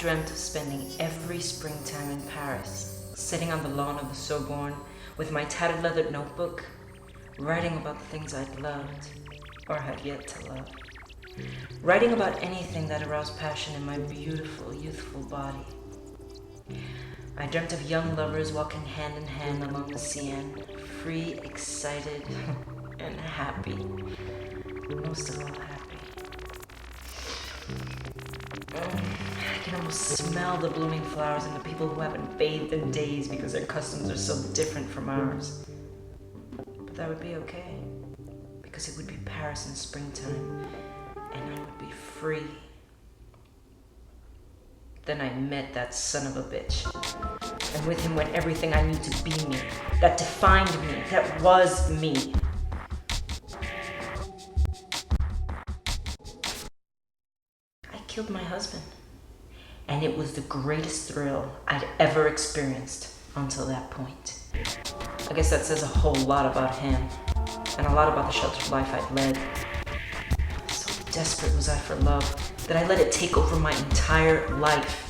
dreamt of spending every springtime in Paris, sitting on the lawn of the Sorbonne with my tattered leather notebook, writing about the things I'd loved or had yet to love. Writing about anything that aroused passion in my beautiful, youthful body. I dreamt of young lovers walking hand in hand along the Seine, free, excited, and happy. Most of all, happy. I can almost smell the blooming flowers and the people who haven't bathed in days because their customs are so different from ours. But that would be okay, because it would be Paris in springtime, and I would be free. Then I met that son of a bitch, and with him went everything I knew to be me, that defined me, that was me. I killed my husband, and it was the greatest thrill I'd ever experienced until that point. I guess that says a whole lot about him, and a lot about the sheltered life I'd led. So desperate was I for love that I let it take over my entire life.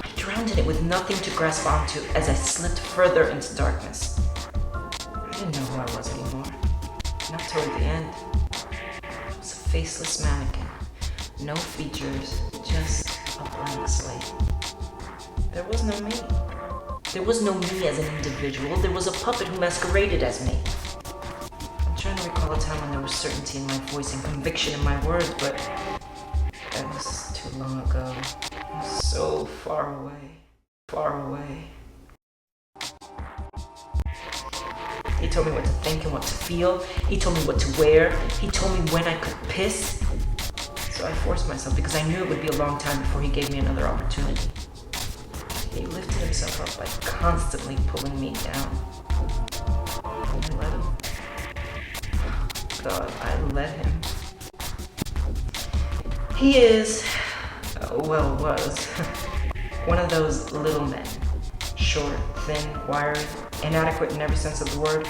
I drowned in it with nothing to grasp onto as I slipped further into darkness. I didn't know who I was anymore, not toward the end. I was a faceless mannequin, no features, just a blank slate. There was no me. There was no me as an individual. There was a puppet who masqueraded as me. I'm trying to recall a time when there was certainty in my voice and conviction in my words, but that was too long ago. It was so far away. Far away. He told me what to think and what to feel. He told me what to wear. He told me when I could piss. So I forced myself because I knew it would be a long time before he gave me another opportunity. He lifted himself up by constantly pulling me down. I let him. God, I let him. He is, was, one of those little men. Short, thin, wiry, inadequate in every sense of the word.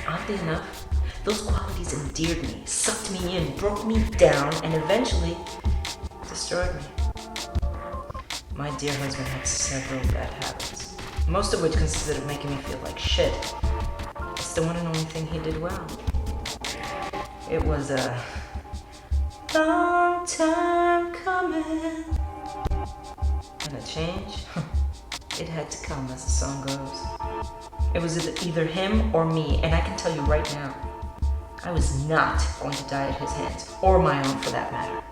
Oddly enough, those qualities endeared me, sucked me in, broke me down, and eventually destroyed me. My dear husband had several bad habits, most of which consisted of making me feel like shit. It's the one and only thing he did well. It was a long time coming, and a change, it had to come, as the song goes. It was either him or me, and I can tell you right now, I was not going to die at his hands, or my own for that matter.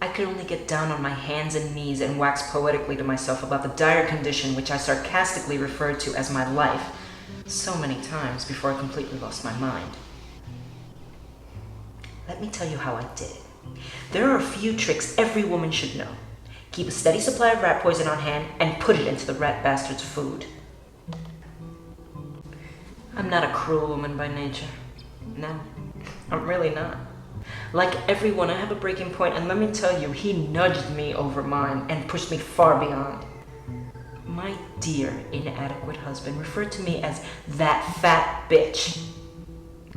I could only get down on my hands and knees and wax poetically to myself about the dire condition which I sarcastically referred to as my life so many times before I completely lost my mind. Let me tell you how I did it. There are a few tricks every woman should know. Keep a steady supply of rat poison on hand and put it into the rat bastard's food. I'm not a cruel woman by nature. No, I'm really not. Like everyone, I have a breaking point, and let me tell you, he nudged me over mine and pushed me far beyond. My dear, inadequate husband referred to me as that fat bitch.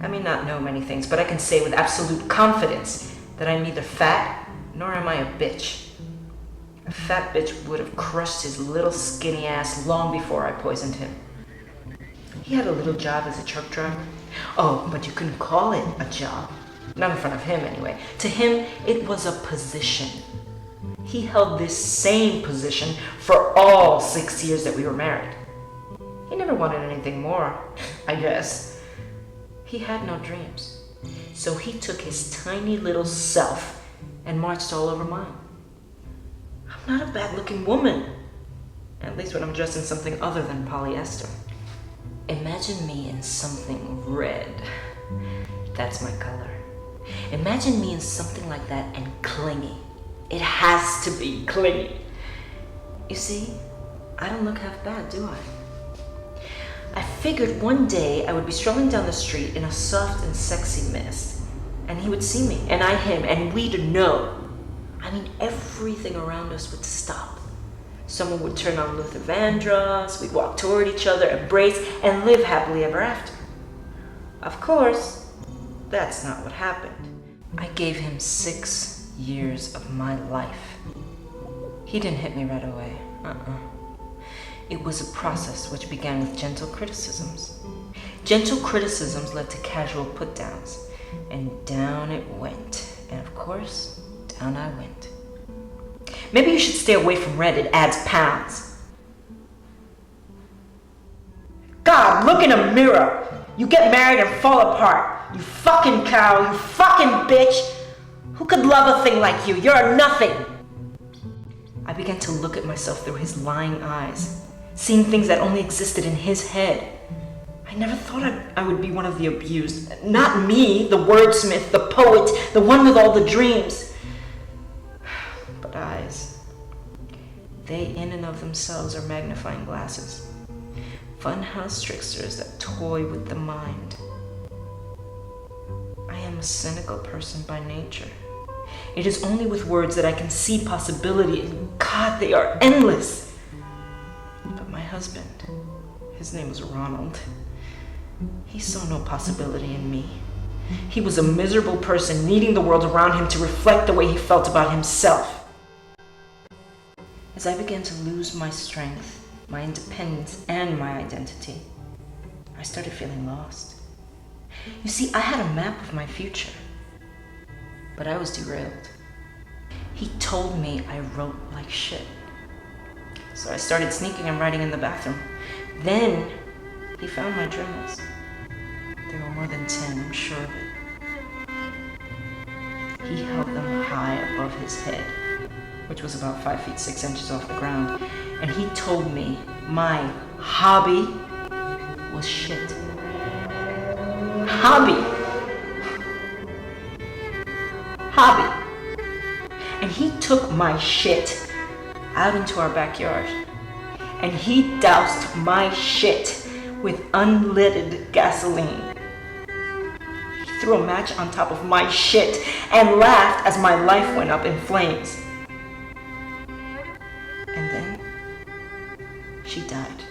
I may not know many things, but I can say with absolute confidence that I'm neither fat nor am I a bitch. A fat bitch would have crushed his little skinny ass long before I poisoned him. He had a little job as a truck driver. Oh, but you couldn't call it a job. Not in front of him, anyway. To him, it was a position. He held this same position for all 6 years that we were married. He never wanted anything more, I guess. He had no dreams. So he took his tiny little self and marched all over mine. I'm not a bad-looking woman. At least when I'm dressed in something other than polyester. Imagine me in something red. That's my color. Imagine me in something like that and clingy. It has to be clingy. You see, I don't look half bad, do I? I figured one day I would be strolling down the street in a soft and sexy mist, and he would see me, and I him, and we'd know. I mean, everything around us would stop. Someone would turn on Luther Vandross, we'd walk toward each other, embrace, and live happily ever after. Of course, that's not what happened. I gave him 6 years of my life. He didn't hit me right away. It was a process which began with gentle criticisms. Gentle criticisms led to casual put-downs, and down it went. And of course, down I went. Maybe you should stay away from red, it adds pounds. God, look in a mirror. You get married and fall apart. You fucking cow, you fucking bitch. Who could love a thing like you? You're a nothing. I began to look at myself through his lying eyes, seeing things that only existed in his head. I never thought I would be one of the abused. Not me, the wordsmith, the poet, the one with all the dreams. But eyes, they in and of themselves are magnifying glasses. Funhouse tricksters that toy with the mind. I am a cynical person by nature. It is only with words that I can see possibility, and God, they are endless. But my husband, his name was Ronald, he saw no possibility in me. He was a miserable person needing the world around him to reflect the way he felt about himself. As I began to lose my strength, my independence, and my identity, I started feeling lost. You see, I had a map of my future, but I was derailed. He told me I wrote like shit. So I started sneaking and writing in the bathroom. Then he found my journals. There were more than 10, I'm sure of it. He held them high above his head, which was about 5 feet 6 inches off the ground, and he told me my hobby was shit. Hobby. And he took my shit out into our backyard, and he doused my shit with unleaded gasoline. He threw a match on top of my shit and laughed as my life went up in flames. And then she died.